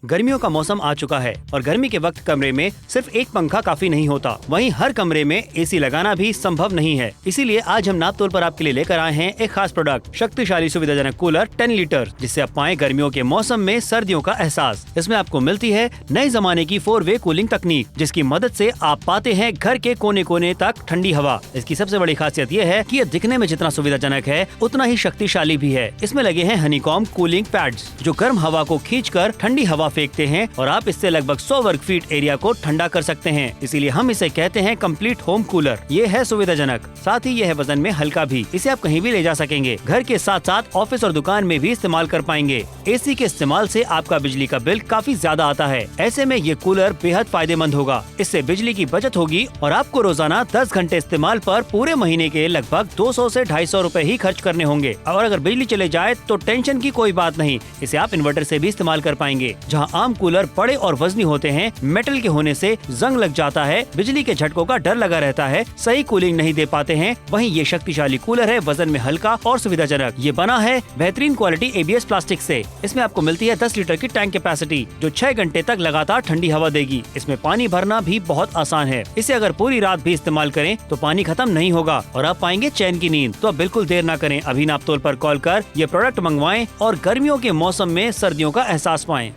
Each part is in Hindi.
गर्मियों का मौसम आ चुका है और गर्मी के वक्त कमरे में सिर्फ एक पंखा काफी नहीं होता, वहीं हर कमरे में एसी लगाना भी संभव नहीं है। इसीलिए आज हम नापतोल पर आपके लिए लेकर आए हैं एक खास प्रोडक्ट, शक्तिशाली सुविधाजनक कूलर 10 लीटर, जिससे आप पाएं गर्मियों के मौसम में सर्दियों का एहसास। इसमें आपको मिलती है नए जमाने की 4-वे कूलिंग तकनीक, जिसकी मदद से आप पाते हैं घर के कोने कोने तक ठंडी हवा। इसकी सबसे बड़ी खासियत ये है कि ये दिखने में जितना सुविधाजनक है उतना ही शक्तिशाली भी है। इसमें लगे हैं हनीकॉम्ब कूलिंग पैड्स, जो गर्म हवा को खींचकर ठंडी हवा फेंकते हैं और आप इससे लगभग 100 वर्ग फीट एरिया को ठंडा कर सकते हैं। इसीलिए हम इसे कहते हैं कंप्लीट होम कूलर। ये है सुविधाजनक, साथ ही ये है वजन में हल्का भी। इसे आप कहीं भी ले जा सकेंगे। घर के साथ साथ ऑफिस और दुकान में भी इस्तेमाल कर पाएंगे। एसी के इस्तेमाल से आपका बिजली का बिल काफी ज्यादा आता है। ऐसे में ये कूलर बेहद फायदेमंद होगा। इससे बिजली की बचत होगी और आपको रोजाना 10 घंटे इस्तेमाल पर पूरे महीने के लगभग 200 से 250 रूपए ही खर्च करने होंगे। और अगर बिजली चले जाए तो टेंशन की कोई बात नहीं। इसे आप इन्वर्टर से भी इस्तेमाल कर पाएंगे। जहां आम कूलर बड़े और वजनी होते हैं, मेटल के होने से जंग लग जाता है, बिजली के झटकों का डर लगा रहता है, सही कूलिंग नहीं दे पाते हैं। वहीं ये शक्तिशाली कूलर है वजन में हल्का और सुविधाजनक। ये बना है बेहतरीन क्वालिटी ABS प्लास्टिक से। इसमें आपको मिलती है 10 लीटर की टैंक कैपेसिटी, जो 6 घंटे तक लगातार ठंडी हवा देगी। इसमें पानी भरना भी बहुत आसान है। इसे अगर पूरी रात भी इस्तेमाल करें तो पानी खत्म नहीं होगा और आप पाएंगे चैन की नींद। तो अब बिल्कुल देर न करें, अभी नापतोल पर कॉल कर ये प्रोडक्ट मंगवाएं और गर्मियों के मौसम में सर्दियों का एहसास पाएं।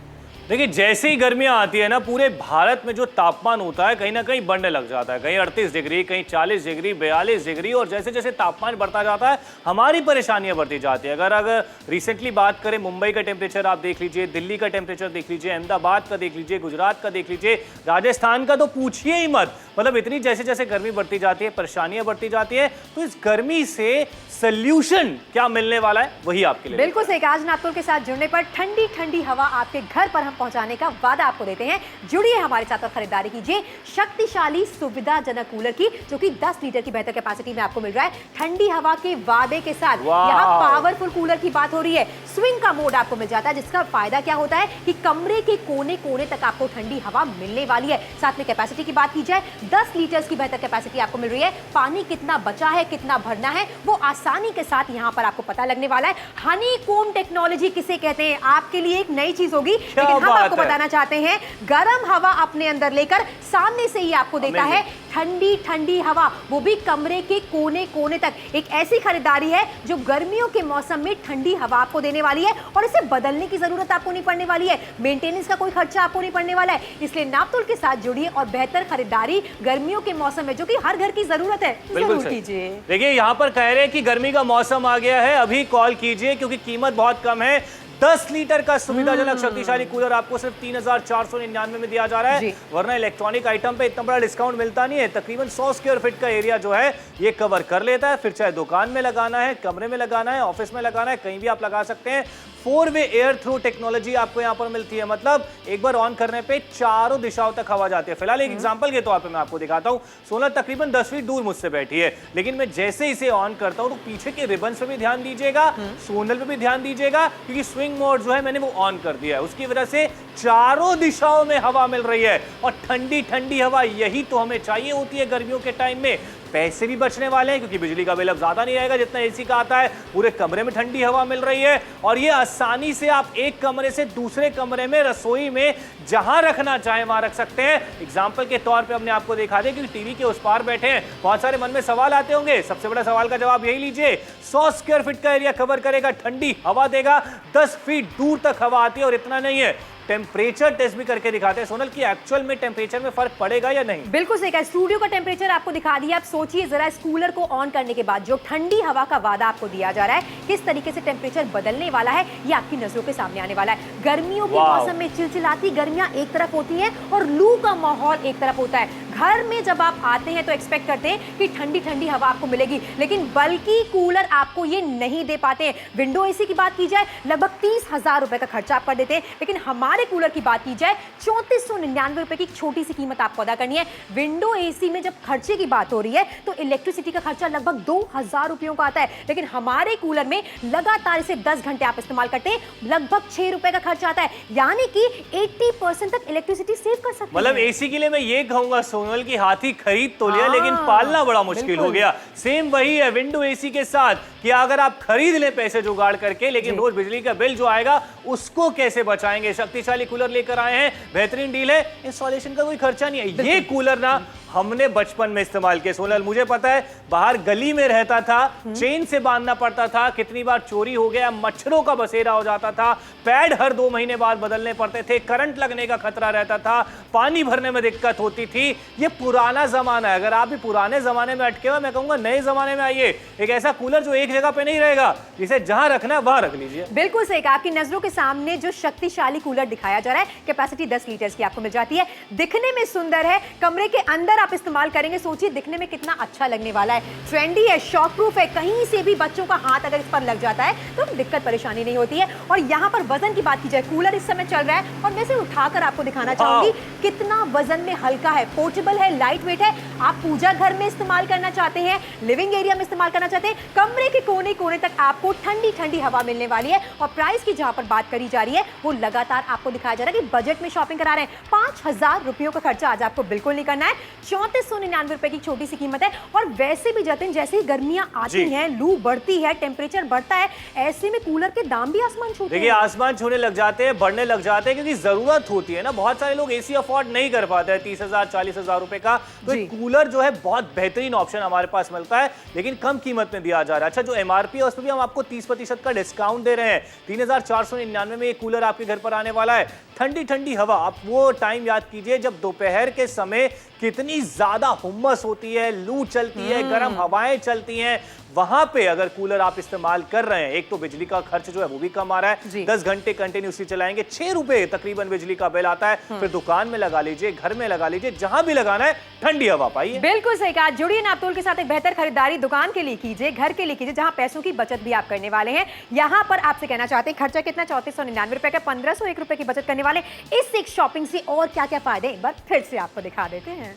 देखिए, जैसे ही गर्मियां आती है ना, पूरे भारत में जो तापमान होता है कहीं ना कहीं बढ़ने लग जाता है। कहीं 38 डिग्री, कहीं 40 डिग्री, 42 डिग्री, और जैसे जैसे तापमान बढ़ता जाता है हमारी परेशानियां बढ़ती जाती है। अगर रिसेंटली बात करें, मुंबई का टेम्परेचर आप देख लीजिए, दिल्ली का टेम्परेचर देख लीजिए, अहमदाबाद का देख लीजिए, गुजरात का देख लीजिए, राजस्थान का तो पूछिए ही मत। मतलब इतनी जैसे जैसे गर्मी बढ़ती जाती है, परेशानियां बढ़ती जाती है। तो इस गर्मी से सोल्यूशन क्या मिलने वाला है, वही आपके लिए बिल्कुल सही। आज नापतोल के साथ जुड़ने पर ठंडी ठंडी हवा आपके घर पर हम पहुंचाने का वादा आपको देते हैं। जुड़िए हमारे साथ और खरीदारी कीजिए शक्तिशाली सुविधाजनक कूलर की, जो कि 10 लीटर की बेहतर कैपेसिटी में आपको मिल रहा है। ठंडी हवा के वादे के साथ यहाँ पावरफुल कूलर की बात हो रही है। स्विंग का मोड आपको मिल जाता है, जिसका फायदा क्या होता है कि कमरे के कोने कोने तक आपको ठंडी हवा मिलने वाली है। साथ में कैपेसिटी की बात की जाए, 10 लीटर की बेहतर कैपेसिटी आपको मिल रही है। पानी कितना बचा है, कितना भरना है, वो आसानी के साथ यहाँ पर आपको पता लगने वाला है। हनीकॉम्ब टेक्नोलॉजी किसे कहते हैं, आपके लिए एक नई चीज होगी, लेकिन हम आपको बताना चाहते हैं गर्म हवा अपने अंदर लेकर सामने से ही आपको देता है ठंडी ठंडी हवा, वो भी कमरे के कोने कोने तक। एक ऐसी खरीदारी है जो गर्मियों के मौसम में ठंडी हवा आपको देने वाली है और इसे बदलने की जरूरत आपको नहीं पड़ने वाली है। मेंटेनेंस का कोई खर्चा आपको नहीं पड़ने वाला है। इसलिए नापतोल के साथ जुड़िए और बेहतर खरीदारी गर्मियों के मौसम में, जो कि हर घर की जरूरत है, जरूर कीजिए। देखिए, यहाँ पर कह रहे हैं कि गर्मी का मौसम आ गया है, अभी कॉल कीजिए क्योंकि कीमत बहुत कम है। 10 लीटर का सुविधाजनक शक्तिशाली कूलर आपको सिर्फ 3499 में दिया जा रहा है। वरना इलेक्ट्रॉनिक आइटम पे इतना बड़ा डिस्काउंट मिलता नहीं है। तकरीबन 100 स्क्वायर फीट का एरिया जो है ये कवर कर लेता है। फिर चाहे दुकान में लगाना है, कमरे में लगाना है, ऑफिस में लगाना है, कहीं भी आप लगा सकते हैं। 4-वे एयर थ्रू टेक्नोलॉजी आपको यहाँ पर मिलती है। मतलब एक बार ऑन करने पे चारों दिशाओं तक हवा जाती है। फिलहाल एक एग्जांपल के तौर पे मैं आपको दिखाता हूँ। सोनल तकरीबन 10 फीट दूर मुझसे बैठी है, लेकिन मैं जैसे इसे ऑन करता हूँ तो पीछे के रिबन्स पे भी ध्यान दीजिएगा, सोनल पे भी ध्यान दीजिएगा, क्योंकि स्विंग मोड जो है मैंने वो ऑन कर दिया है। उसकी वजह से चारों दिशाओं में हवा मिल रही है और ठंडी ठंडी हवा, यही तो हमें चाहिए होती है गर्मियों के टाइम में। पैसे भी बचने वाले हैं क्योंकि बिजली का बिल अब ज्यादा नहीं आएगा जितना एसी का आता है। पूरे कमरे में ठंडी हवा मिल रही है और ये आसानी से आप एक कमरे से दूसरे कमरे में, रसोई में, जहां रखना चाहे वहां रख सकते हैं। एग्जाम्पल के तौर पे हमने आपको दिखा दिया, क्योंकि टीवी के उस पार बैठे हैं, बहुत सारे मन में सवाल आते होंगे। सबसे बड़ा सवाल का जवाब यही लीजिए, 100 स्क्वायर फीट का एरिया कवर करेगा, ठंडी हवा देगा, 10 फीट दूर तक हवा आती है। और इतना नहीं है, टेम्परेचर टेस्ट भी करके दिखाते हैं सोनल की एक्चुअल में टेम्परेचर में फर्क पड़ेगा या नहीं। बिल्कुल सही कहा। स्टूडियो का टेम्परेचर आपको दिखा दिया। आप सोचिए जरा, इस कूलर को ऑन करने के बाद जो ठंडी हवा का वादा आपको दिया जा रहा है, किस तरीके से टेम्परेचर बदलने वाला है, ये आपकी नजरों के सामने आने वाला है। गर्मियों के मौसम में चिलचिलाती गर्मियां एक तरफ होती हैं और लू का माहौल एक तरफ होता है। घर में जब आप आते हैं तो एक्सपेक्ट करते हैं कि ठंडी ठंडी हवा आपको मिलेगी, लेकिन बल्कि कूलर आपको ये नहीं दे पाते हैं। विंडो एसी की बात की जाए, लगभग 30,000 रुपए का खर्चा आप कर देते हैं, लेकिन हमारे कूलर की बात की जाए 3499 रुपए की छोटी सी कीमत आपको अदा करनी है। विंडो एसी में जब खर्चे की बात हो रही है तो इलेक्ट्रिसिटी का खर्चा लगभग 2000 रुपयों का आता है, लेकिन हमारे कूलर में लगातार इसे 10 घंटे आप इस्तेमाल करते हैं, लगभग 6 रुपए का खर्चा आता है। यानी कि 80% तक इलेक्ट्रिसिटी सेव कर सकते हैं। मतलब एसी के लिए मैं ये कहूंगा सोनल सोनल की हाथी खरीद तो लिया लेकिन पालना बड़ा मुश्किल हो गया। सेम वही है विंडो एसी के साथ कि अगर आप खरीद ले पैसे जुगाड़ करके, लेकिन रोज बिजली का बिल जो आएगा उसको कैसे बचाएंगे। शक्तिशाली कूलर लेकर आए हैं, बेहतरीन डील है, इंस्टॉलेशन का कोई खर्चा नहीं है। ये कूलर ना हमने बचपन में इस्तेमाल किया सोनल, मुझे पता है बाहर गली में रहता था, चेन से बांधना पड़ता था, कितनी बार चोरी हो गया, मच्छरों का बसेरा हो जाता था, पैड हर 2 महीने बाद बदलने पड़ते थे, करंट लगने का खतरा रहता था, पानी भरने में दिक्कत होती थी। ये पुराना जमाना है। अगर आप भी पुराने जमाने में अटके हुए, मैं कहूंगा नए जमाने में आइए। एक ऐसा कूलर जो एक जगह पे नहीं रहेगा, जिसे जहां रखना है वहां रख लीजिए। बिल्कुल सही कहा। आपकी नजरों के सामने जो शक्तिशाली कूलर दिखाया जा रहा है, कैपेसिटी 10 लीटर की आपको मिल जाती है, दिखने में सुंदर है, कमरे के अंदर आप इस्तेमाल करेंगे, सोचिए दिखने में कितना अच्छा लगने वाला है। ट्रेंडी है, शॉक प्रूफ है, कहीं से भी बच्चों का हाथ अगर इस पर लग जाता है तो दिक्कत परेशानी नहीं होती है। और यहाँ पर वजन की बात की जाए, कूलर इस समय चल रहा है और मैं इसे उठाकर आपको दिखाना चाहूंगी कितना वजन में हल्का है, पोर्टेबल है, लाइट वेट है। आप पूजा घर में इस्तेमाल करना चाहते हैं, लिविंग एरिया में इस्तेमाल करना चाहते हैं, कमरे के कोने कोने तक आपको ठंडी ठंडी हवा मिलने वाली है। और प्राइस की जहां पर बात करी जा रही है वो लगातार आपको दिखाया जा रहा है कि बजट में शॉपिंग करा रहे हैं। 5000 रुपयों का खर्चा आज आपको बिल्कुल नहीं करना है। 3499 रुपए की छोटी सी कीमत है। और वैसे भी जतिन, जैसे ही गर्मियां आती हैं, लू बढ़ती है, टेम्परेचर बढ़ता है, ऐसे में कूलर के दाम भी आसमान छूते हैं। देखिए आसमान छूने लग जाते हैं, बढ़ने लग जाते हैं, क्योंकि जरूरत होती है ना। बहुत सारे लोग एसी अफोर्ड नहीं कर पाते हैं 30,000 40,000 रुपए का, तो एक कूलर जो है बहुत बेहतरीन ऑप्शन हमारे पास मिलता है, लेकिन कम कीमत में दिया जा रहा है। अच्छा, जो एमआरपी है उस पर भी हम आपको 30% का डिस्काउंट दे रहे हैं। 3,499 में ये कूलर आपके घर पर आने वाला है। ठंडी ठंडी हवा, आप वो टाइम याद कीजिए जब दोपहर के समय कितनी ज्यादा हुम्मस होती है, लू चलती है, गर्म हवाएं चलती हैं, वहां पे अगर कूलर आप इस्तेमाल कर रहे हैं, एक तो बिजली का खर्च जो है वो भी कम आ रहा है। 10 घंटे कंटिन्यूसली चलाएंगे, 6 रुपए तकरीबन बिजली का बिल आता है। फिर दुकान में लगा लीजिए, घर में लगा लीजिए, जहां भी लगाना है, ठंडी हवा पाइए। बिल्कुल सही कहा। जुड़िए नापतोल के साथ एक बेहतर खरीदारी दुकान के लिए कीजिए, घर के लिए कीजिए, जहां पैसों की बचत भी आप करने वाले हैं। यहाँ पर आपसे कहना चाहते हैं खर्चा कितना, 3499 रुपए का, 1501 रुपए की बचत करने वाले। इस एक शॉपिंग से और क्या क्या फायदे, एक बार फिर से आपको दिखा देते हैं।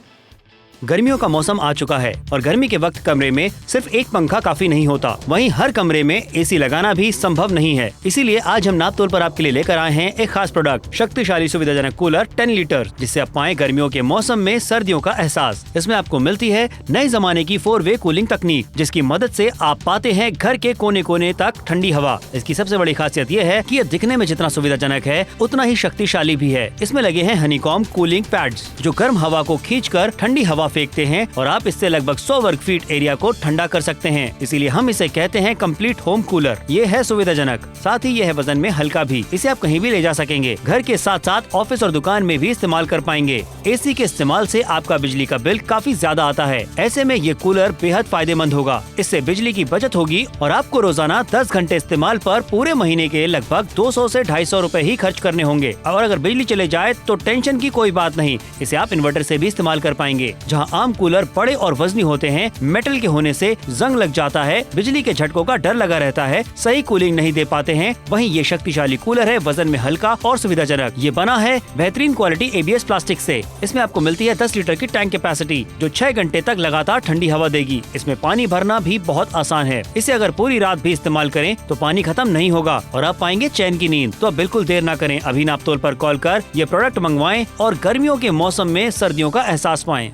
गर्मियों का मौसम आ चुका है और गर्मी के वक्त कमरे में सिर्फ एक पंखा काफी नहीं होता, वहीं हर कमरे में एसी लगाना भी संभव नहीं है। इसीलिए आज हम नापतोल पर आपके लिए लेकर आए हैं एक खास प्रोडक्ट, शक्तिशाली सुविधाजनक कूलर 10 लीटर, जिससे आप पाएं गर्मियों के मौसम में सर्दियों का एहसास। इसमें आपको मिलती है नए जमाने की 4-वे कूलिंग तकनीक, जिसकी मदद से आप पाते हैं घर के कोने कोने तक ठंडी हवा। इसकी सबसे बड़ी खासियत ये है कि ये दिखने में जितना सुविधाजनक है उतना ही शक्तिशाली भी है। इसमें लगे हैं हनीकॉम कूलिंग पैड्स, जो गर्म हवा को खींचकर ठंडी हवा फेंकते हैं और आप इससे लगभग 100 वर्ग फीट एरिया को ठंडा कर सकते हैं। इसीलिए हम इसे कहते हैं कंप्लीट होम कूलर। ये है सुविधाजनक, साथ ही ये है वजन में हल्का भी। इसे आप कहीं भी ले जा सकेंगे, घर के साथ साथ ऑफिस और दुकान में भी इस्तेमाल कर पाएंगे। एसी के इस्तेमाल से आपका बिजली का बिल काफी ज्यादा आता है, ऐसे में ये कूलर बेहद फायदेमंद होगा। इससे बिजली की बचत होगी और आपको रोजाना 10 घंटे इस्तेमाल पर पूरे महीने के लगभग 200 से 250 रुपए ही खर्च करने होंगे। और अगर बिजली चले जाए तो टेंशन की कोई बात नहीं, इसे आप इन्वर्टर से भी इस्तेमाल कर पाएंगे। जहां आम कूलर बड़े और वजनी होते हैं, मेटल के होने से जंग लग जाता है, बिजली के झटकों का डर लगा रहता है, सही कूलिंग नहीं दे पाते हैं, वहीं ये शक्तिशाली कूलर है वजन में हल्का और सुविधाजनक। ये बना है बेहतरीन क्वालिटी ABS प्लास्टिक से। इसमें आपको मिलती है 10 लीटर की टैंक कैपेसिटी, जो 6 घंटे तक लगातार ठंडी हवा देगी। इसमें पानी भरना भी बहुत आसान है। इसे अगर पूरी रात भी इस्तेमाल करें तो पानी खत्म नहीं होगा और आप पाएंगे चैन की नींद। तो अब बिल्कुल देर न करें, अभी नापतोल पर कॉल कर ये प्रोडक्ट मंगवाएं और गर्मियों के मौसम में सर्दियों का एहसास पाएं।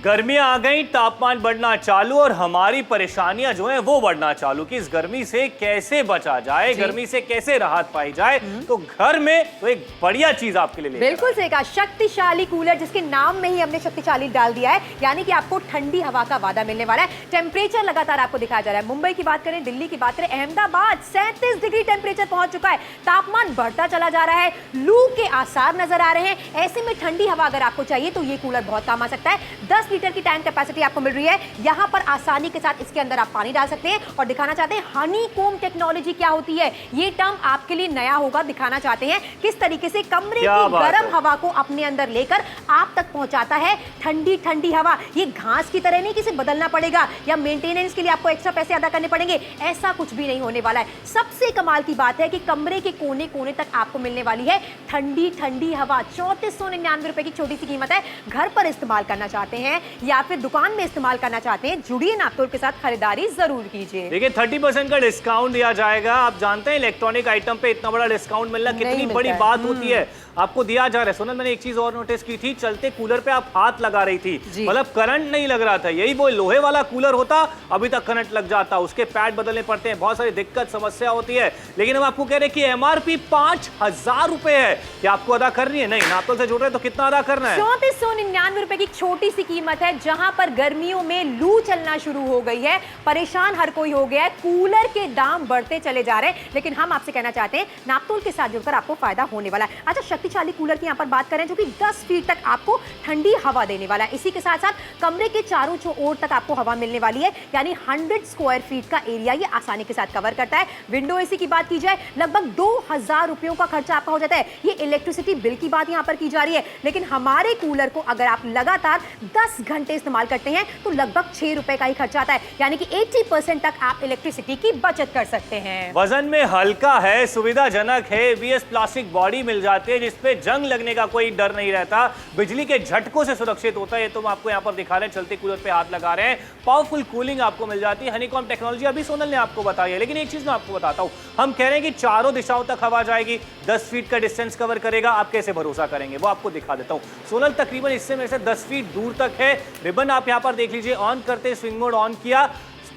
गर्मियां आ गई, तापमान बढ़ना चालू और हमारी परेशानियां जो हैं वो बढ़ना चालू कि इस गर्मी से कैसे बचा जाए, गर्मी से कैसे राहत पाई जाए। तो घर में तो एक बढ़िया चीज आपके लिए बिल्कुल सही कहा, शक्तिशाली कूलर, जिसके नाम में ही हमने शक्तिशाली डाल दिया है, यानी कि आपको ठंडी हवा का वादा मिलने वाला है। टेम्परेचर लगातार आपको दिखाया जा रहा है। मुंबई की बात करें, दिल्ली की बात करें, अहमदाबाद 37 डिग्री टेम्परेचर पहुंच चुका है। तापमान बढ़ता चला जा रहा है, लू के आसार नजर आ रहे हैं। ऐसे में ठंडी हवा अगर आपको चाहिए तो ये कूलर बहुत काम आ सकता है। 10 लीटर की टैंक कैपेसिटी आपको मिल रही है। यहां पर आसानी के साथ इसके अंदर आप पानी डाल सकते हैं। और दिखाना चाहते हैं हनीकॉम टेक्नोलॉजी क्या होती है, ये टर्म आपके लिए नया होगा। दिखाना चाहते हैं किस तरीके से कमरे की गर्म हवा को अपने अंदर लेकर आप तक पहुंचाता है ठंडी ठंडी हवा। ये घास की तरह नहीं कि इसे बदलना पड़ेगा या मेंटेनेंस के लिए आपको एक्स्ट्रा पैसे अदा करने पड़ेंगे, ऐसा कुछ भी नहीं होने वाला है। सबसे कमाल की बात है कि कमरे के कोने कोने तक आपको मिलने वाली है ठंडी ठंडी हवा। 3499 रुपए की छोटी सी कीमत है। घर पर इस्तेमाल करना चाहते हैं या फिर दुकान में इस्तेमाल करना चाहते हैं, जुड़िए नापतोल के साथ खरीदारी जरूर कीजिए। देखिए 30% का डिस्काउंट दिया जाएगा। आप जानते हैं इलेक्ट्रॉनिक आइटम पे इतना बड़ा डिस्काउंट मिलना कितनी बड़ी बात होती है। आपको दिया जा रहा है। सोनल, मैंने एक चीज और नोटिस की थी, चलते कूलर पे आप हाथ लगा रही थी, मतलब करंट नहीं लग रहा था। यही वो लोहे वाला कूलर होता अभी तक करंट लग जाता, उसके पैड बदलने पड़ते हैं, बहुत सारी दिक्कत समस्या होती है। लेकिन हम आपको कह रहे हैं कि MRP 5,000 रुपए है, क्या आपको अदा करनी है? नहीं, नापतोल से जुड़ रहे तो कितना अदा करना है? 3499 रुपए की छोटी सी कीमत है, जहां पर गर्मियों में लू चलना शुरू हो गई है, परेशान हर कोई हो गया है, कूलर के दाम बढ़ते चले जा रहे हैं। लेकिन हम आपसे कहना चाहते हैं नापतोल के साथ जुड़कर आपको फायदा होने वाला है। अच्छा, शक्तिशाली कूलर की यहां पर बात करें जो कि 10 फीट तक आपको ठंडी हवा देने वाला है। इसी के साथ साथ कमरे के चारों ओर तक आपको हवा मिलने वाली है, यानी 100 स्क्वायर फीट का एरिया ये आसानी के साथ कवर करता है। विंडो एसी की बात की जाए, लगभग 2000 रुपयों का खर्चा आपका हो जाता है। ये इलेक्ट्रिसिटी बिल की बात यहां पर की जा रही है, लेकिन हमारे कूलर को अगर आप लगातार 10 घंटे इस्तेमाल करते हैं तो लगभग 6 रुपए का ही खर्चा आता है, यानी कि 80% तक आप इलेक्ट्रिसिटी की बचत कर सकते हैं। वजन में हल्का है, सुविधाजनक है, ABS प्लास्टिक बॉडी मिल जाती है जिसपे जंग लगने का कोई डर नहीं रहता, बिजली के झटकों से सुरक्षित होता है। ये तो हम आपको यहाँ पर दिखा रहे हैं, चलते कूलर पे हाथ लगा रहे हैं, पावरफुल कूलिंग आपको मिल जाती है। हनीकॉम टेक्नोलॉजी अभी सोनल ने आपको बताई है, लेकिन एक चीज मैं आपको बताता हूं, हम कह रहे हैं कि चारों दिशाओं तक हवा जाएगी, 10 फीट का डिस्टेंस कवर करेगा। आप कैसे भरोसा करेंगे वो आपको दिखा देता हूं। सोनल, तकरीबन इससे मेरे से 10 फीट दूर तक है रिबन, आप यहां पर देख लीजिए। ऑन करते स्विंग मोड ऑन किया,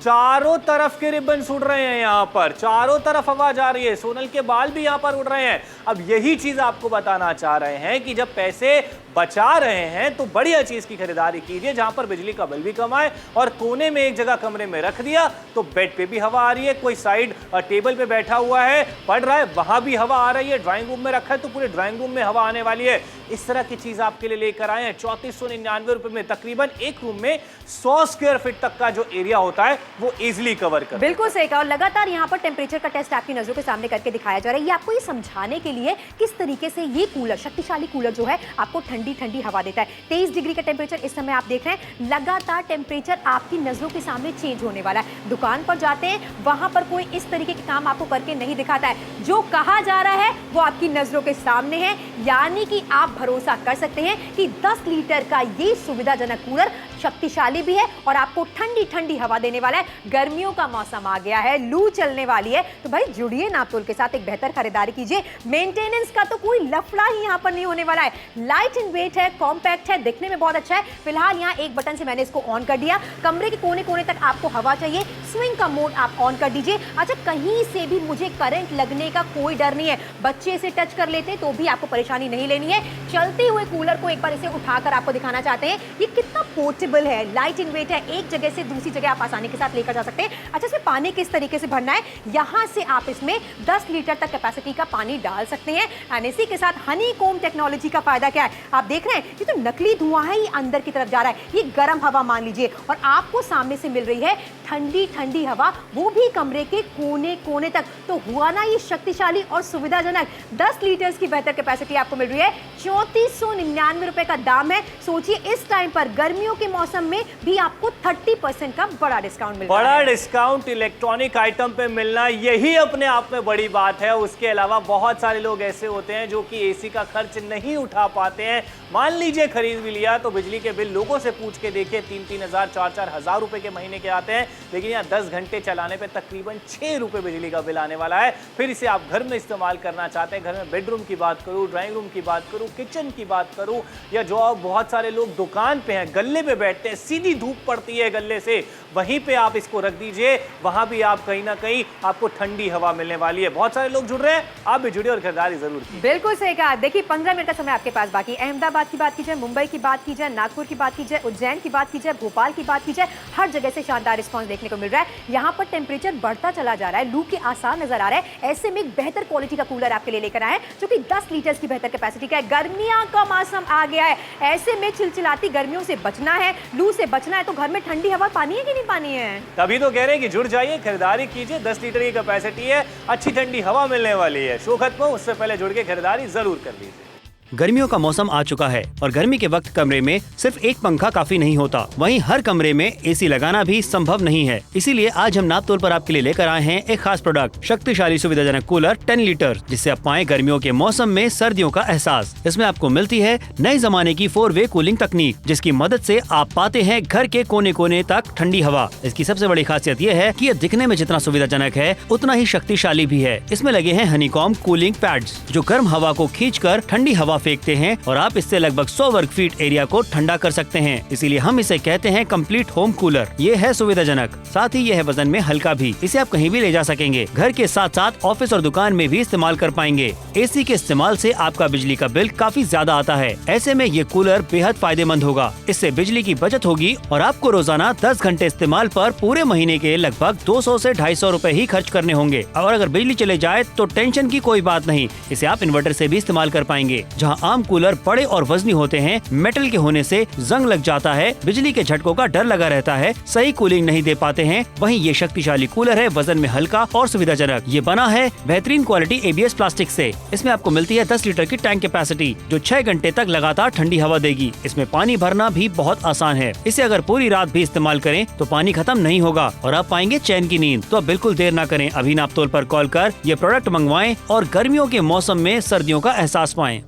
चारों तरफ के रिबन उड़ रहे हैं, यहां पर चारों तरफ हवा जा रही है, सोनल के बाल भी यहां पर उड़ रहे हैं। अब यही चीज आपको बताना चाह रहे हैं कि जब पैसे बचा रहे हैं तो बढ़िया चीज की खरीदारी कीजिए, जहां पर बिजली का बिल भी कम आए, और कोने में एक जगह कमरे में रख दिया तो बेड पे भी हवा आ रही है, कोई साइड टेबल पे बैठा हुआ है पढ़ रहा है वहां भी हवा आ रही है, ड्राइंग रूम में रखा है तो पूरे ड्राइंग रूम में हवा आने वाली है। इस तरह की चीज आपके लिए लेकर आए हैं 3499 रुपए में। तकरीबन एक रूम में 100 स्क्वायर फीट तक का जो एरिया होता है वो इजिली कवर कर। बिल्कुल सही कहा, और लगातार यहाँ पर टेम्परेचर का टेस्ट आपकी नजरों के सामने करके दिखाया जा रहा है। ये आपको ये समझाने के लिए किस तरीके से ये कूलर, शक्तिशाली कूलर जो है आपको ठंडी ठंडी हवा देता है। 23 डिग्री का टेम्परेचर इस समय आप देख रहे हैं, लगातार टेम्परेचर आपकी नजरों के सामने चेंज होने वाला है। दुकान पर जाते हैं वहां पर कोई इस तरीके के काम आपको करके नहीं दिखाता है, जो कहा जा रहा है वो आपकी नजरों के सामने है, यानी कि आप भरोसा कर सकते हैं कि 10 लीटर का ये सुविधाजनक कूलर शक्तिशाली भी है और आपको ठंडी ठंडी हवा देने वाला है। गर्मियों का मौसम आ गया है, लू चलने वाली है, तो भाई जुड़िए नापतोल के साथ, एक बेहतर खरीदारी कीजिए। मेंटेनेंस का तो कोई लफड़ा ही यहां पर नहीं होने वाला है। लाइट इन वेट है, कॉम्पैक्ट है, दिखने में बहुत अच्छा है। फिलहाल यहां एक बटन से मैंने इसको ऑन कर दिया, कमरे के कोने कोने तक आपको हवा चाहिए, स्विंग का मोड आप ऑन कर दीजिए। अच्छा, कहीं से भी मुझे करंट लगने का कोई डर नहीं है, बच्चे इसे टच कर लेते तो भी आपको परेशानी नहीं लेनी है। चलते हुए कूलर को एक बार इसे उठाकर आपको दिखाना चाहते हैं, ये कितना पोर्टेबल है, लाइट इन वेट है, एक जगह से दूसरी जगह आप आसानी के साथ लेकर जा सकते हैं। अच्छा, इसमें पानी किस तरीके से भरना है, यहां से आप इसमें 10 लीटर तक कैपेसिटी का पानी डाल सकते हैं। एंड इसी के साथ हनीकॉम टेक्नोलॉजी का फायदा क्या है, आप देख रहे हैं, ये तो नकली धुआं है, ये अंदर की तरफ जा रहा है, ये गर्म हवा मान लीजिए, और आपको सामने से मिल रही है ठंडी ठंडी हवा, वो भी कमरे के कोने कोने तक। तो हुआ ना ये शक्तिशाली और सुविधाजनक। 10 लीटर्स की बेहतर कैपेसिटी आपको मिल रही है, 3499 रुपए का दाम है। सोचिए इस टाइम पर गर्मियों के मौसम में भी आपको 30% का बड़ा डिस्काउंट मिल रहा है। बड़ा डिस्काउंट इलेक्ट्रॉनिक आइटम पे मिलना यही अपने आप में बड़ी बात है। उसके अलावा बहुत सारे लोग ऐसे होते हैं जो कि एसी का खर्च नहीं उठा पाते हैं। मान लीजिए खरीद भी लिया तो बिजली के बिल लोगों से पूछ के देखिए 3-3 हजार 4-4 हजार रुपए के महीने के आते हैं, लेकिन यहाँ 10 घंटे चलाने पे तकरीबन 6 रुपए बिजली का बिल आने वाला है। फिर इसे आप घर में इस्तेमाल करना चाहते हैं, घर में बेडरूम की बात करूँ, ड्राइंग रूम की बात करूँ, किचन की बात करूँ, या जो बहुत सारे लोग दुकान पे हैं, गल्ले पे बैठते हैं, सीधी धूप पड़ती है गल्ले से, वहीं पे आप इसको रख दीजिए, वहां भी आप कहीं ना कहीं आपको ठंडी हवा मिलने वाली है। बहुत सारे लोग जुड़ रहे हैं, आप भी जुड़िए और खरीदारी जरूर कीजिए। बिल्कुल सही कहा। देखिए 15 मिनट का समय आपके पास बाकी। अहमदाबाद की बात की जाए, मुंबई की बात की जाए, नागपुर की बात की जाए, उज्जैन की बात की जाए, भोपाल की बात की जाए, हर जगह से शानदार रिस्पांस देखने को मिल रहा है। यहाँ पर टेम्परेचर बढ़ता चला जा रहा है, लू के आसार नजर आ रहा है। ऐसे में एक बेहतर क्वालिटी का कूलर आपके लिए लेकर आए जो कि 10 लीटर की बेहतर कैपेसिटी का है। गर्मियां का मौसम आ गया है, ऐसे में चिलचिलाती गर्मियों से बचना है, लू से बचना है, तो घर में ठंडी हवा पानी है कि नहीं पानी है? तभी तो कह रहे हैं कि जुड़ जाइए, खरीदारी कीजिए। 10 लीटर की कैपेसिटी है, अच्छी ठंडी हवा मिलने वाली है। शो खत्म हो उससे पहले जुड़ के खरीदारी जरूर कर लीजिए। गर्मियों का मौसम आ चुका है और गर्मी के वक्त कमरे में सिर्फ एक पंखा काफी नहीं होता, वहीं हर कमरे में एसी लगाना भी संभव नहीं है। इसीलिए आज हम नापतोल पर आपके लिए लेकर आए हैं एक खास प्रोडक्ट, शक्तिशाली सुविधाजनक कूलर 10 लीटर, जिससे आप पाएं गर्मियों के मौसम में सर्दियों का एहसास। इसमें आपको मिलती है नए जमाने की 4-वे कूलिंग तकनीक, जिसकी मदद से आप पाते हैं घर के कोने कोने तक ठंडी हवा। इसकी सबसे बड़ी खासियत ये है कि ये दिखने में जितना सुविधाजनक है उतना ही शक्तिशाली भी है। इसमें लगे हैं हनीकॉम्ब कूलिंग पैड्स, जो गर्म हवा को खींचकर ठंडी हवा फेंकते हैं और आप इससे लगभग 100 वर्ग फीट एरिया को ठंडा कर सकते हैं। इसीलिए हम इसे कहते हैं कंप्लीट होम कूलर। ये है सुविधाजनक, साथ ही ये है वजन में हल्का भी। इसे आप कहीं भी ले जा सकेंगे। घर के साथ साथ ऑफिस और दुकान में भी इस्तेमाल कर पाएंगे। एसी के इस्तेमाल से आपका बिजली का बिल काफी ज्यादा आता है। ऐसे में ये कूलर बेहद फायदेमंद होगा। इससे बिजली की बचत होगी और आपको रोजाना 10 घंटे इस्तेमाल पर पूरे महीने के लगभग 200 से 250 रूपए ही खर्च करने होंगे। और अगर बिजली चले जाए तो टेंशन की कोई बात नहीं, इसे आप इन्वर्टर से भी इस्तेमाल कर पाएंगे। जहां आम कूलर बड़े और वजनी होते हैं, मेटल के होने से जंग लग जाता है, बिजली के झटकों का डर लगा रहता है, सही कूलिंग नहीं दे पाते हैं। वहीं ये शक्तिशाली कूलर है वजन में हल्का और सुविधाजनक। ये बना है बेहतरीन क्वालिटी ABS प्लास्टिक से। इसमें आपको मिलती है 10 लीटर की टैंक कैपेसिटी, जो 6 घंटे तक लगातार ठंडी हवा देगी। इसमें पानी भरना भी बहुत आसान है। इसे अगर पूरी रात भी इस्तेमाल करें तो पानी खत्म नहीं होगा और आप पाएंगे चैन की नींद। तो अब बिल्कुल देर न करें, अभी नापतोल पर कॉल कर ये प्रोडक्ट मंगवाएं और गर्मियों के मौसम में सर्दियों का एहसास पाएं।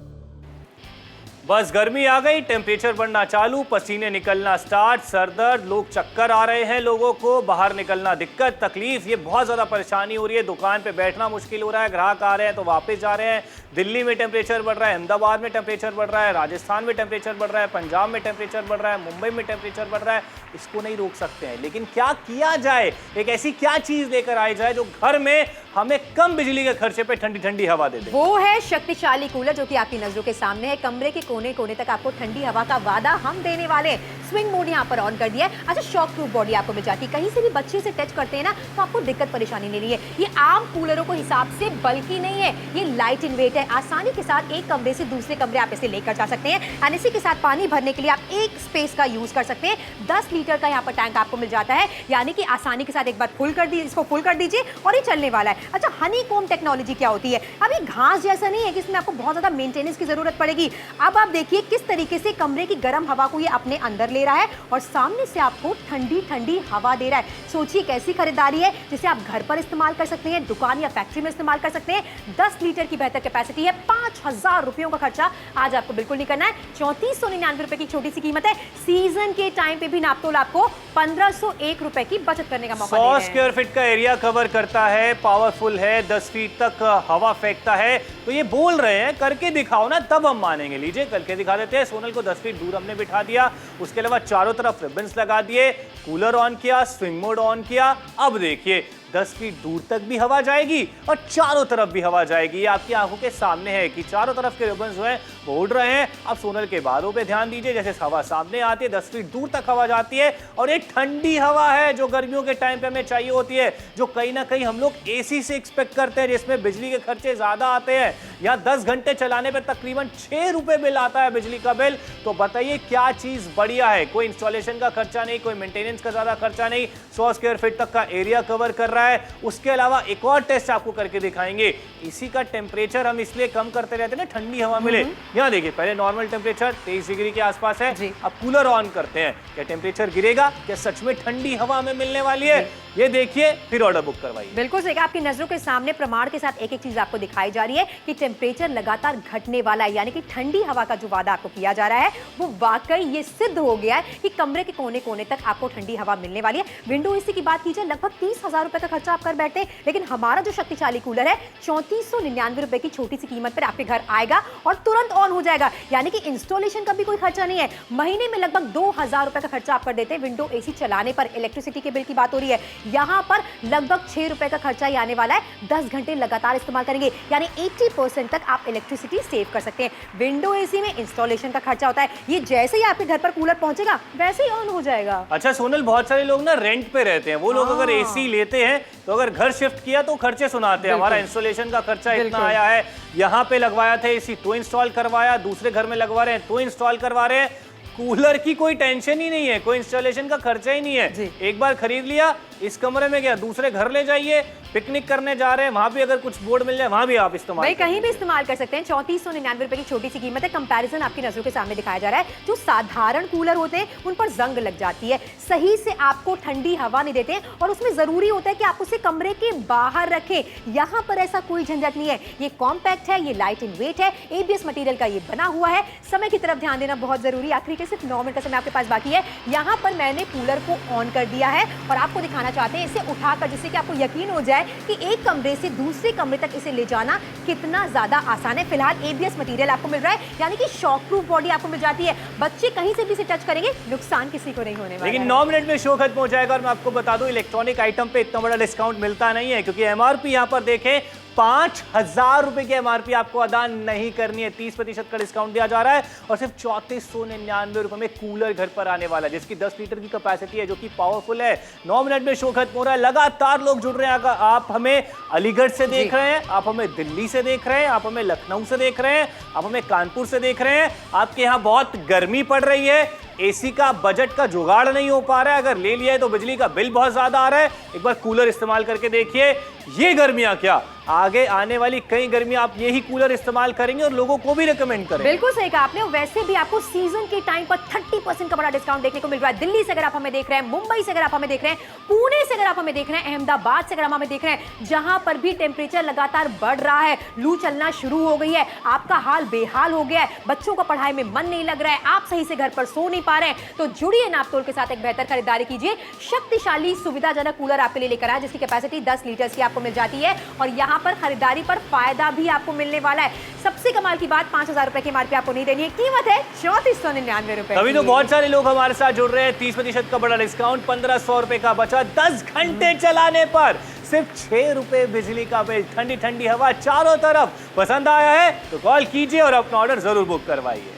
बस गर्मी आ गई, टेम्परेचर बढ़ना चालू, पसीने निकलना स्टार्ट, सर दर्द, लोग चक्कर आ रहे हैं, लोगों को बाहर निकलना दिक्कत, तकलीफ, ये बहुत ज़्यादा परेशानी हो रही है। दुकान पे बैठना मुश्किल हो रहा है, ग्राहक आ रहे हैं तो वापस जा रहे हैं। दिल्ली में टेम्परेचर बढ़ रहा है, अहमदाबाद में टेम्परेचर बढ़ रहा है, राजस्थान में टेम्परेचर बढ़ रहा है, पंजाब में टेम्परेचर बढ़ रहा है, मुंबई में टेम्परेचर बढ़ रहा है। इसको नहीं रोक सकते हैं, लेकिन क्या किया जाए? एक ऐसी क्या चीज़ लेकर आई जाए जो घर में हमें कम बिजली के खर्चे पे ठंडी ठंडी हवा दे दे? वो है शक्तिशाली कूलर, जो कि आपकी नजरों के सामने है। कमरे के कोने कोने तक आपको ठंडी हवा का वादा हम देने वाले हैं। स्विंग मोड यहाँ पर ऑन कर दिया है। अच्छा, शॉक प्रूफ बॉडी आपको मिल जाती है। कहीं से भी बच्चे से टच करते हैं ना तो आपको दिक्कत परेशानी नहीं है। ये आम कूलरों को हिसाब से बल्कि नहीं है, ये लाइट इन वेट है। आसानी के साथ एक कमरे से दूसरे कमरे आप इसे लेकर जा सकते हैं। और इसी के साथ पानी भरने के लिए आप एक स्पेस का यूज कर सकते हैं। 10 लीटर का यहाँ पर टैंक आपको मिल जाता है, यानी कि आसानी के साथ एक बार इसको फुल कर दीजिए और ये चलने वाला है। अच्छा, हनीकॉम्ब टेक्नोलॉजी क्या होती है? अभी घास जैसा नहीं है कि इसमें आपको बहुत ज्यादा मेंटेनेंस की जरूरत पड़ेगी। अब आप देखिए किस तरीके से कमरे की गर्म हवा को ये अपने अंदर ले रहा है और सामने से आपको ठंडी ठंडी हवा दे रहा है। सोचिए कैसी खरीदारी है जिसे आप घर पर इस्तेमाल कर सकते हैं, दुकान या फैक्ट्री में इस्तेमाल कर सकते हैं। 10 लीटर की बेहतर कैपेसिटी है। 5000 रुपयों का खर्चा आज आपको बिल्कुल नहीं करना है। 3499 रुपए की छोटी सी कीमत है। सीजन के टाइम पे भी नापतोल आपको 1501 रुपए की बचत करने का मौका दे रहे हैं। 100 स्क्वायर फीट का एरिया कवर करता है, पावरफुल है, 10 फीट तक हवा फेंकता है। तो ये बोल रहे हैं करके दिखाओ ना, तब हम मानेंगे। लीजिए करके दिखा देते हैं। सोनल को 10 फीट दूर हमने बिठा दिया, उसके अलावा चारों तरफ रिबन्स लगा दिए, कूलर ऑन किया, स्विंग मोड ऑन किया। अब देखिए 10 फीट दूर तक भी हवा जाएगी और चारों तरफ भी हवा जाएगी। ये आपकी आंखों के सामने है कि चारों तरफ के रिबन्स जो हैं वो उड़ रहे हैं। अब सोनल के बालों पे ध्यान दीजिए, जैसे हवा सामने आती है 10 फीट दूर तक हवा जाती है और एक ठंडी हवा है जो गर्मियों के टाइम पे हमें चाहिए होती है, जो कहीं ना कहीं हम लोग एसी से एक्सपेक्ट करते हैं, जिसमें बिजली के खर्चे ज्यादा आते हैं। यहाँ 10 घंटे चलाने पर तकरीबन 6 रुपए बिल आता है बिजली का बिल। तो बताइए क्या चीज बढ़िया है? कोई इंस्टॉलेशन का खर्चा नहीं, कोई मेंटेनेंस का ज्यादा खर्चा नहीं, 100 स्क्वायर फीट तक का एरिया कवर कर रहा है। उसके अलावा एक और टेस्ट आपको करके दिखाएंगे। इसी का टेम्परेचर हम इसलिए कम करते रहते हैं ना, ठंडी हवा मिले। यहाँ देखिए पहले नॉर्मल टेम्परेचर 23 डिग्री के आसपास है। अब कूलर ऑन करते हैं, क्या टेम्परेचर गिरेगा? क्या सच में ठंडी हवा हमें मिलने वाली है? ये देखिए, फिर ऑर्डर बुक करवाइए। बिल्कुल सही, आपकी नजरों के सामने प्रमाण के साथ एक एक चीज आपको दिखाई जा रही है कि टेम्परेचर लगातार घटने वाला है, यानी कि ठंडी हवा का जो वादा आपको किया जा रहा है वो वाकई ये सिद्ध हो गया है कि कमरे के कोने कोने तक आपको ठंडी हवा मिलने वाली है। विंडो एसी की बात की जाए, लगभग 30,000 रुपए का खर्चा आप कर बैठते हैं, लेकिन हमारा जो शक्तिशाली कूलर है 3499 रुपए की छोटी सी कीमत पर आपके घर आएगा और तुरंत ऑन हो जाएगा, यानी कि इंस्टॉलेशन का भी कोई खर्चा नहीं है। महीने में लगभग 2000 रुपए का खर्चा आप कर देते हैं विंडो एसी चलाने पर। इलेक्ट्रिसिटी के बिल की बात हो रही है, यहाँ पर लगभग 6 रुपए का खर्चा ही आने वाला है। 10 घंटे लगातार इस्तेमाल करेंगे, यानी 80% तक आप इलेक्ट्रिसिटी सेव कर सकते हैं। विंडो एसी में इंस्टॉलेशन का खर्चा होता है, ये जैसे ही आपके घर पर कूलर पहुंचेगा वैसे ही ऑन हो जाएगा। अच्छा सोनल, बहुत सारे लोग ना रेंट पे रहते हैं, वो लोग अगर एसी लेते हैं तो अगर घर शिफ्ट किया तो खर्चे सुनाते हैं, हमारा इंस्टॉलेशन का खर्चा इतना आया है, यहाँ पे लगवाया था एसी तो इंस्टॉल करवाया, दूसरे घर में लगवा रहे हैं तो इंस्टॉल करवा रहे हैं। कूलर की कोई टेंशन ही नहीं है, कोई इंस्टॉलेशन का खर्चा ही नहीं है। एक बार खरीद लिया, इस कमरे में क्या दूसरे घर ले जाइए, पिकनिक करने जा रहे हैं, वहां भी अगर कुछ बोर्ड मिल जाए वहां भी आप इस्तेमाल भाई कहीं भी इस्तेमाल कर सकते हैं। 3499 रुपए की छोटी सी कीमत है। कंपैरिजन आपकी नजरों के सामने दिखाया जा रहा है। जो साधारण कूलर होते हैं उन पर जंग लग जाती है, सही से आपको ठंडी हवा नहीं देते और उसमें जरूरी होता है कि आप उसे कमरे के बाहर रखें। यहाँ पर ऐसा कोई झंझट नहीं है। ये कॉम्पैक्ट है, ये लाइट इन वेट है, एबीएस मटेरियल का ये बना हुआ है। समय की तरफ ध्यान देना बहुत जरूरी है। आखिरी के सिर्फ 9 मिनट का समय आपके पास बाकी है। यहाँ पर मैंने कूलर को ऑन कर दिया है और आपको दिखाना चाहते हैं इसे उठाकर, जिससे कि आपको यकीन हो जाए कि एक कमरे से दूसरे कमरे तक इसे ले जाना कितना ज्यादा आसान है। फिलहाल एबीएस मटेरियल आपको मिल रहा है, यानी कि शॉक प्रूफ बॉडी आपको मिल जाती है। बच्चे कहीं से भी इसे टच करेंगे, नुकसान किसी को नहीं होने वाला। लेकिन 9 मिनट में शो खत्म हो जाएगा और मैं आपको बता दूं इलेक्ट्रॉनिक आइटम पे इतना बड़ा डिस्काउंट मिलता नहीं है, क्योंकि एमआरपी यहां पर देखें 5000 रुपए की एमआरपी आपको अदा नहीं करनी है। 30% का डिस्काउंट दिया जा रहा है और सिर्फ 3499 रुपए में कूलर घर पर आने वाला है, जिसकी 10 लीटर की कैपेसिटी है, जो कि पावरफुल है। 9 मिनट में शो खत्म हो रहा है। लगातार लोग जुड़ रहे हैं। अगर आप हमें अलीगढ़ से देख रहे हैं, आप हमें दिल्ली से देख रहे हैं, आप हमें लखनऊ से देख रहे हैं, आप हमें कानपुर से देख रहे हैं, आपके यहाँ बहुत गर्मी पड़ रही है, एसी का बजट का जुगाड़ नहीं हो पा रहा है, अगर ले लिया है तो बिजली का बिल बहुत ज्यादा आ रहा है, एक बार कूलर इस्तेमाल करके देखिए। ये गर्मियां क्या, आगे आने वाली कई गर्मियां आप यही कूलर इस्तेमाल करेंगे और लोगों को भी रिकमेंड करेंगे। बिल्कुल सही कहा आपने। वैसे भी आपको सीजन के टाइम पर 30% का बड़ा डिस्काउंट देखने को मिल रहा है। दिल्ली से अगर आप हमें देख रहे हैं, मुंबई से अगर आप हमें देख रहे हैं, पुणे से अगर आप हमें देख रहे हैं, अहमदाबाद से अगर आप हमें देख रहे हैं, जहां पर भी टेम्परेचर लगातार बढ़ रहा है, लू चलना शुरू हो गई है, आपका हाल बेहाल हो गया है, बच्चों का पढ़ाई में मन नहीं लग रहा है, आप सही से घर पर सो नहीं पा रहे हैं, तो जुड़िए नापतोल के साथ, एक बेहतर खरीदारी कीजिए। शक्तिशाली सुविधाजनक कूलर आपके लिए लेकर आया, जिसकी कैपेसिटी 10 लीटर की आपको मिल जाती है और यहां पर खरीदारी पर फायदा भी आपको मिलने वाला है। सबसे कमाल की बात, 5000 रुपए की एमआरपी आपको नहीं देनी है, कीमत है 3499 रुपए। अभी तो बहुत सारे लोग हमारे साथ जुड़ रहे हैं। 30% का बड़ा डिस्काउंट, 1500 रुपए का बचा 10 घंटे चलाने पर, सिर्फ 6 रुपए बिजली का बिल, ठंडी ठंडी हवा चारों तरफ। पसंद आया है तो कॉल कीजिए और अपना ऑर्डर जरूर बुक करवाइए।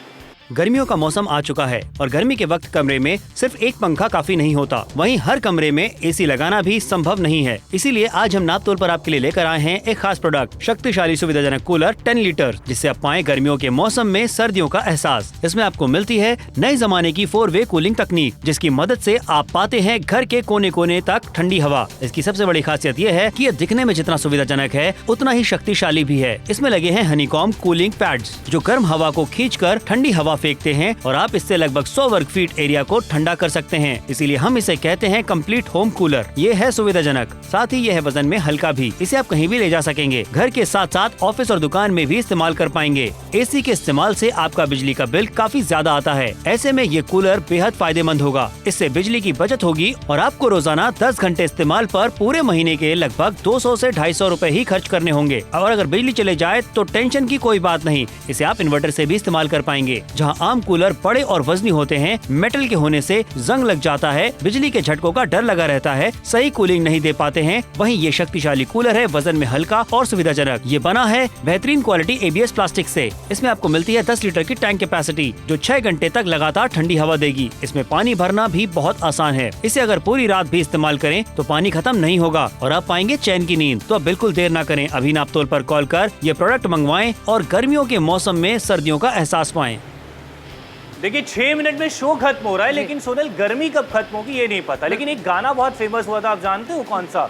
गर्मियों का मौसम आ चुका है और गर्मी के वक्त कमरे में सिर्फ एक पंखा काफी नहीं होता, वहीं हर कमरे में एसी लगाना भी संभव नहीं है। इसीलिए आज हम नापतोल पर आपके लिए लेकर आए हैं एक खास प्रोडक्ट, शक्तिशाली सुविधाजनक कूलर 10 लीटर, जिससे आप पाएं गर्मियों के मौसम में सर्दियों का एहसास। इसमें आपको मिलती है नए जमाने की 4-वे कूलिंग तकनीक, जिसकी मदद से आप पाते हैं घर के कोने कोने तक ठंडी हवा। इसकी सबसे बड़ी खासियत यह है कि ये दिखने में जितना सुविधाजनक है उतना ही शक्तिशाली भी है। इसमें लगे हैं हनीकॉम कूलिंग पैड्स, जो गर्म हवा को खींचकर ठंडी हवा फेंकते हैं और आप इससे लगभग 100 वर्ग फीट एरिया को ठंडा कर सकते हैं। इसीलिए हम इसे कहते हैं कंप्लीट होम कूलर। ये है सुविधाजनक, साथ ही यह है वजन में हल्का भी। इसे आप कहीं भी ले जा सकेंगे। घर के साथ साथ ऑफिस और दुकान में भी इस्तेमाल कर पाएंगे। एसी के इस्तेमाल से आपका बिजली का बिल काफी ज्यादा आता है। ऐसे में ये कूलर बेहद फायदेमंद होगा। इससे बिजली की बचत होगी और आपको रोजाना 10 घंटे इस्तेमाल पर पूरे महीने के लगभग 200 से 250 रुपए ही खर्च करने होंगे। और अगर बिजली चले जाए तो टेंशन की कोई बात नहीं। इसे आप इन्वर्टर से भी इस्तेमाल कर पाएंगे। जहां आम कूलर बड़े और वजनी होते हैं, मेटल के होने से जंग लग जाता है, बिजली के झटकों का डर लगा रहता है, सही कूलिंग नहीं दे पाते हैं, वहीं ये शक्तिशाली कूलर है वजन में हल्का और सुविधाजनक। ये बना है बेहतरीन क्वालिटी एबीएस प्लास्टिक से। इसमें आपको मिलती है 10 लीटर की टैंक कैपेसिटी, जो 6 घंटे तक लगातार ठंडी हवा देगी। इसमें पानी भरना भी बहुत आसान है। इसे अगर पूरी रात भी इस्तेमाल करें तो पानी खत्म नहीं होगा और आप पाएंगे चैन की नींद। तो अब बिल्कुल देर ना करें, अभी नापतोल पर कॉल कर ये प्रोडक्ट मंगवाएं और गर्मियों के मौसम में सर्दियों का एहसास पाएं। देखिए 6 मिनट में शो खत्म हो रहा है, लेकिन सोनल गर्मी कब खत्म होगी ये नहीं पता। लेकिन एक गाना बहुत फेमस हुआ था, आप जानते हो कौन सा?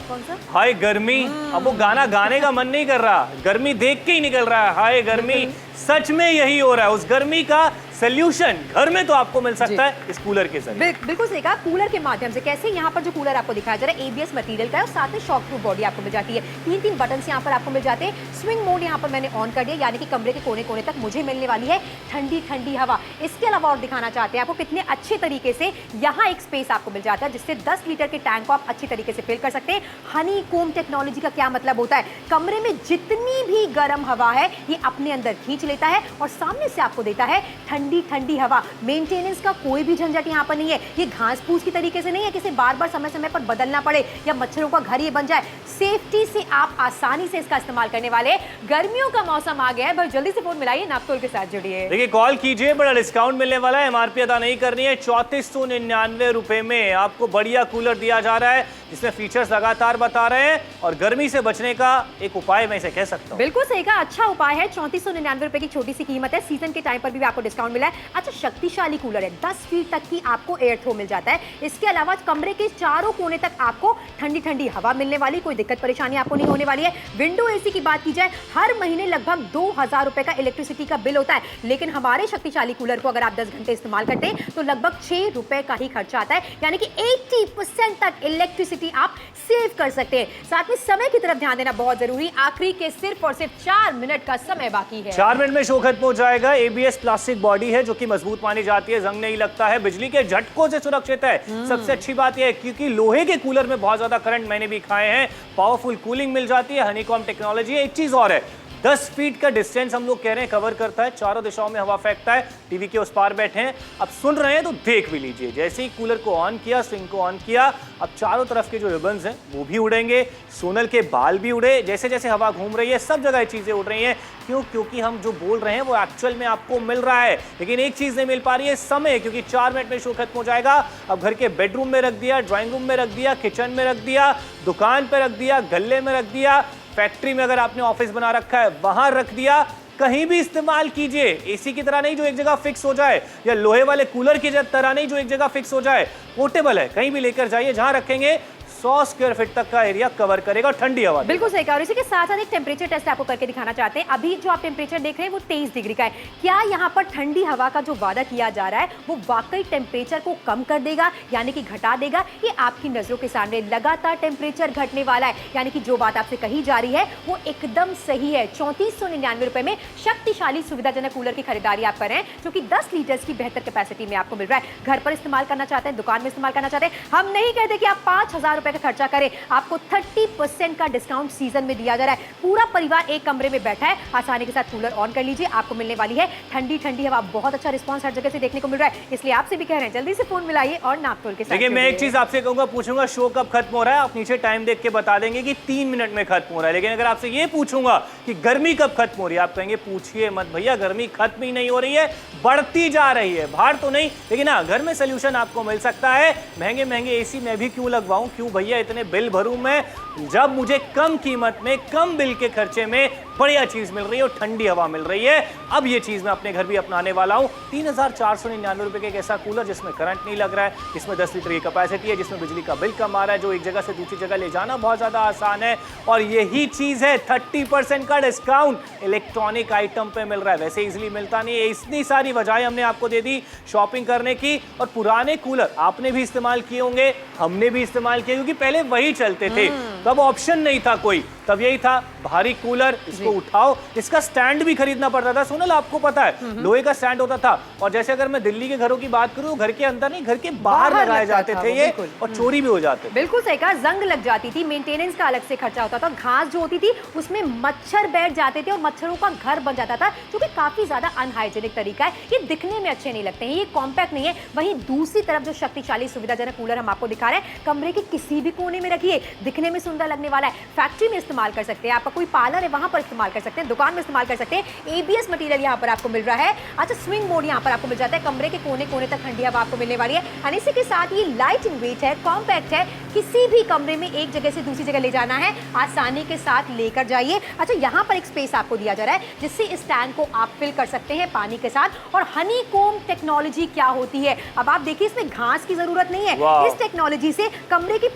हाय गर्मी। अब वो गाना गाने का मन नहीं कर रहा, गर्मी देख के ही निकल रहा है। हाय गर्मी, सच में यही हो रहा है। उस गर्मी का सोल्यूशन घर में तो आपको मिल सकता है इस कूलर के जरिए। बिल्कुल सही कहा, कूलर के माध्यम से। कैसे? यहाँ पर जो कूलर आपको दिखाया जा रहा है एबीएस मटेरियल का है और साथ में शॉक प्रूफ बॉडी आपको मिल जाती है। 3 बटन यहाँ पर आपको मिल जाते हैं। स्विंग मोड यहाँ पर मैंने ऑन कर दिया, यानी कि कमरे के कोने कोने तक मुझे मिलने वाली है ठंडी ठंडी हवा। इसके अलावा और दिखाना चाहते हैं आपको कितने अच्छे तरीके से यहाँ एक स्पेस आपको मिल जाता है, जिससे 10 लीटर के टैंक को आप अच्छी तरीके से फिल कर सकते हैं। हनीकॉम टेक्नोलॉजी का क्या मतलब होता है? कमरे में जितनी भी गर्म हवा है ये अपने अंदर खींच लेता है और सामने से आपको देता है ठंडी ठंडी हवा। मेंटेनेंस का कोई भी झंझट यहाँ पर नहीं है। ये घास फूस की तरीके से नहीं है कि इसे बार बार समय समय पर बदलना पड़े या मच्छरों का घर ये बन जाए। सेफ्टी से आप आसानी से इसका इस्तेमाल करने वाले। गर्मियों का मौसम आ गया है भाई, जल्दी से फोन मिलाइए, नापतोल के साथ जुड़िए। देखिए कॉल कीजिए, बड़ा डिस्काउंट मिलने वाला है। एमआरपी अदा नहीं करनी है। 3499 रुपए में आपको बढ़िया कूलर दिया जा रहा है। जिसमें फीचर्स लगातार बता रहे हैं और गर्मी से बचने का एक उपाय मैं इसे कह सकता हूँ। बिल्कुल सही कहा, अच्छा उपाय है। 3499 रुपए की छोटी सी कीमत है, सीजन के टाइम पर भी आपको डिस्काउंट मिला है। अच्छा, शक्तिशाली कूलर है, 10 फीट तक की आपको एयर थ्रो मिल जाता है। इसके अलावा कमरे के चारों कोने तक आपको ठंडी ठंडी हवा मिलने वाली, कोई दिक्कत परेशानी आपको नहीं होने वाली है। विंडो एसी की बात की जाए, हर महीने लगभग 2000 रुपए का इलेक्ट्रिसिटी का बिल होता है, लेकिन हमारे शक्तिशाली कूलर को अगर आप 10 घंटे इस्तेमाल करते हैं तो लगभग 6 रुपए का ही खर्चा आता है, यानी कि 80% तक इलेक्ट्रिसिटी आप सेव कर सकते हैं। साथ में समय की तरफ ध्यान देना बहुत जरूरी, आखिरी के सिर्फ और सिर्फ 4 मिनट का समय बाकी है। 4 मिनट में शो खत्म हो जाएगा। एबीएस प्लास्टिक बॉडी है जो कि मजबूत मानी जाती है, जंग नहीं लगता है, बिजली के झटकों से सुरक्षित है। सबसे अच्छी बात यह है क्योंकि लोहे के कूलर में बहुत ज्यादा करंट मैंने भी खाए हैं, पावरफुल कूलिंग मिल जाती है, हनीकॉम टेक्नोलॉजी है। एक चीज और है, 10 फीट का डिस्टेंस हम लोग कह रहे हैं कवर करता है, चारों दिशाओं में हवा फेंकता है। टीवी के उस पार बैठे हैं, अब सुन रहे हैं तो देख भी लीजिए। जैसे ही कूलर को ऑन किया, स्विंग को ऑन किया, अब चारों तरफ के जो रिबन्स हैं वो भी उड़ेंगे, सोनल के बाल भी उड़े। जैसे जैसे हवा घूम रही है सब जगह चीजें उड़ रही हैं। क्यों? क्योंकि हम जो बोल रहे हैं वो एक्चुअल में आपको मिल रहा है, लेकिन एक चीज नहीं मिल पा रही है, समय। क्योंकि 4 मिनट में शो खत्म हो जाएगा। अब घर के बेडरूम में रख दिया, ड्राइंग रूम में रख दिया, किचन में रख दिया, दुकान पे रख दिया, गल्ले में रख दिया, फैक्ट्री में अगर आपने ऑफिस बना रखा है वहां रख दिया, कहीं भी इस्तेमाल कीजिए। एसी की तरह नहीं जो एक जगह फिक्स हो जाए, या लोहे वाले कूलर की तरह नहीं जो एक जगह फिक्स हो जाए, पोर्टेबल है, कहीं भी लेकर जाइए, जहां रखेंगे 100 स्क्वायर फीट तक का एरिया कवर करेगा, ठंडी हवा। बिल्कुल सही कहा। और इसी के साथ साथ एक टेम्परेचर टेस्ट आपको करके दिखाना चाहते हैं। अभी जो आप टेम्परेचर देख रहे हैं वो 23 डिग्री का है। क्या यहाँ पर ठंडी हवा का जो वादा किया जा रहा है वो वाकई टेम्परेचर को कम कर देगा, यानी कि घटा देगा? ये आपकी नजरों के सामने लगातार टेम्परेचर घटने वाला है, यानी कि जो बात आपसे कही जा रही है वो एकदम सही है। 3499 रुपए में शक्तिशाली सुविधाजनक कूलर की खरीदारी आप करें, जो कि 10 लीटर्स की बेहतर कैपेसिटी में आपको मिल रहा है। घर पर इस्तेमाल करना चाहते हैं, दुकान में इस्तेमाल करना चाहते हैं, हम नहीं कहते कि आप 5000 रुपए का खर्चा करें, आपको 30% का डिस्काउंट सीजन में दिया जा रहा है। पूरा परिवार एक कमरे में बैठा है, आसानी के साथ कूलर ऑन कर लीजिए, आपको मिलने वाली है ठंडी ठंडी हवा। बहुत अच्छा रिस्पांस हर जगह से देखने को मिल रहा है, इसलिए आपसे भी कह रहे हैं जल्दी से फोन मिलाइए और नाप तोल के साथ। देखिए, मैं एक चीज आपसे कहूंगा, पूछूंगा शो कब खत्म हो रहा है, आप नीचे टाइम देख के बता देंगे कि 3 मिनट में खत्म हो रहा है। लेकिन अगर आपसे ये पूछूंगा कि गर्मी कब खत्म हो रही है, आप कहेंगे पूछिए मत भैया, गर्मी खत्म ही नहीं हो रही है, बढ़ती जा रही है। बाहर तो नहीं, लेकिन हाँ, घर में सोल्यूशन आपको मिल सकता है। महंगे महंगे एसी मैं भी क्यों लगवाऊं, क्यों भैया इतने बिल भरूं मैं, जब मुझे कम कीमत में, कम बिल के खर्चे में बढ़िया चीज मिल रही है और ठंडी हवा मिल रही है। अब ये चीज मैं अपने घर भी अपनाने वाला हूं। 3499 रुपए का एक ऐसा कूलर जिसमें करंट नहीं लग रहा है, जिसमें 10 लीटर की कैपेसिटी है, जिसमें बिजली का बिल कम आ रहा है, जो एक जगह से दूसरी जगह ले जाना बहुत ज्यादा आसान है। और यही चीज है, 30% का डिस्काउंट इलेक्ट्रॉनिक आइटम पे मिल रहा है। वैसे इजिली मिलता नहीं है। इतनी सारी वजह हमने आपको दे दी शॉपिंग करने की। और पुराने कूलर आपने भी इस्तेमाल किए होंगे, हमने भी इस्तेमाल किए, क्योंकि पहले वही चलते थे, तब ऑप्शन नहीं था कोई, तब यही था भारी कूलर, इसको उठाओ, इसका स्टैंड भी खरीदना पड़ता था। सोनल, आपको पता है लोहे का स्टैंड होता था, और जैसे अगर मैं दिल्ली के घरों की बात करूं, घर के अंदर नहीं, घर के बाहर लगाए जाते थे ये, और चोरी भी हो जाते थे। बिल्कुल सही कहा, जंग लग जाती थी, मेंटेनेंस का अलग से खर्चा होता था, घास जो होती थी उसमें मच्छर बैठ जाते थे और मच्छरों का घर बन जाता था, जो कि काफी ज्यादा अनहाइजीनिक तरीका है। ये दिखने में अच्छे नहीं लगते हैं, ये कॉम्पैक्ट नहीं है। वहीं दूसरी तरफ जो शक्तिशाली सुविधाजनक कूलर हम आपको दिखा रहे हैं, कमरे के किसी भी कोने में रखिए, दिखने में सुंदर लगने वाला है। फैक्ट्री में इस्तेमाल कर सकते हैं, आपका कोई पार्लर है वहां पर इस्तेमाल कर सकते हैं, दुकान में इस्तेमाल कर सकते हैं। एबीएस मटेरियल यहाँ पर आपको मिल रहा है। अच्छा, स्विंग मोड यहाँ पर आपको मिल जाता है, कमरे के कोने कोने तक ठंडी हवा आपको मिलने वाली है। और इसी के साथ ये लाइट इन वेट है, कॉम्पैक्ट है, किसी भी कमरे में एक जगह से दूसरी जगह ले जाना है, आसानी के साथ लेकर जाइए। अच्छा, यहाँ पर एक स्पेस आपको दिया जा रहा है जिससे इस टैंक को आप फिल कर सकते हैं पानी के साथ। और हनीकॉम टेक्नोलॉजी क्या होती है, अब आप देखिए, इसमें घास की जरूरत नहीं है। इस टेक्नोलॉजी से कमरे की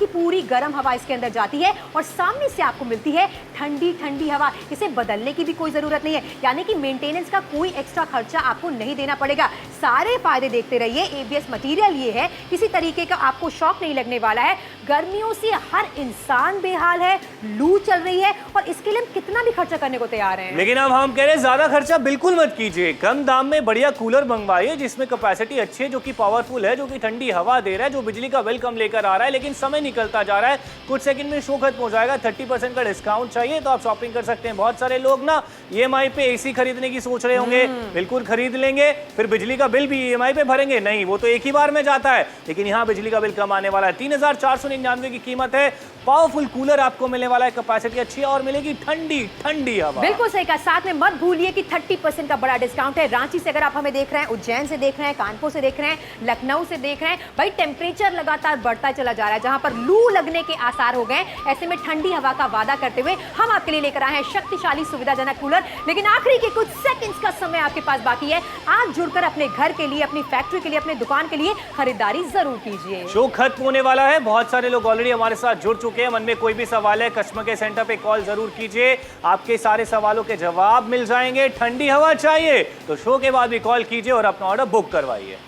पूरी गर्म हवा इसके अंदर जाती है और सामने से आपको मिलती है ठंडी ठंडी हवा। इसे बदलने की भी कोई जरूरत नहीं है, यानी कि मेंटेनेंस का कोई एक्स्ट्रा खर्चा आपको नहीं देना पड़ेगा। सारे फायदे देखते रहिए। एबीएस मटेरियल ये है, किसी तरीके का आपको शॉक नहीं लगने वाला है। गर्मियों से हर इंसान बेहाल है, लू चल रही है, और इसके लिए हम कितना भी खर्चा करने को तैयार हैं। लेकिन अब हम कह रहे हैं ज्यादा खर्चा बिल्कुल मत कीजिए, कम दाम में बढ़िया कूलर मंगवाइए जिसमें कैपेसिटी अच्छी है, जो कि पावरफुल है, जो कि ठंडी हवा दे रहा है, जो बिजली का बिल कम लेकर आ रहा है। लेकिन समय निकलता जा रहा है, कुछ सेकंड में शो खत्म हो जाएगा। 30% का डिस्काउंट चाहिए तो आप शॉपिंग कर सकते हैं। बहुत सारे लोग ना ईएमआई पे एसी खरीदने की सोच रहे होंगे, बिल्कुल खरीद लेंगे, फिर बिजली का बिल भी ईएमआई पे भरेंगे, नहीं, वो तो एक ही बार में जाता है। लेकिन यहाँ बिजली का बिल कम आने वाला है। 3499 की कीमत है, पावरफुल कूलर आपको मिलने वाला है, कैपेसिटी अच्छी है और मिलेगी ठंडी ठंडी हवा। बिल्कुल सही कहा। साथ में मत भूलिए कि 30% का बड़ा डिस्काउंट है। रांची से अगर आप हमें देख रहे हैं, उज्जैन से देख रहे हैं, कानपुर से देख रहे हैं, लखनऊ से देख रहे हैं, भाई टेम्परेचर लगातार बढ़ता चला जा रहा है, जहां पर लू लगने के आसार हो गए। ऐसे में ठंडी हवा का वादा करते हुए हम आपके लिए लेकर आए हैं शक्तिशाली सुविधाजनक कूलर। लेकिन आखिरी के कुछ सेकंड्स का समय आपके पास बाकी है। आज जुड़कर अपने घर के लिए, अपनी फैक्ट्री के लिए, अपने दुकान के लिए खरीदारी जरूर कीजिए। शो खत्म होने वाला है, बहुत सारे लोग ऑलरेडी हमारे साथ जुड़ चुके हैं। मन में कोई भी सवाल है, कस्टमर केयर सेंटर पे कॉल जरूर कीजिए, आपके सारे सवालों के जवाब मिल जाएंगे। ठंडी हवा चाहिए तो शो के बाद भी कॉल कीजिए और अपना ऑर्डर बुक करवाइए।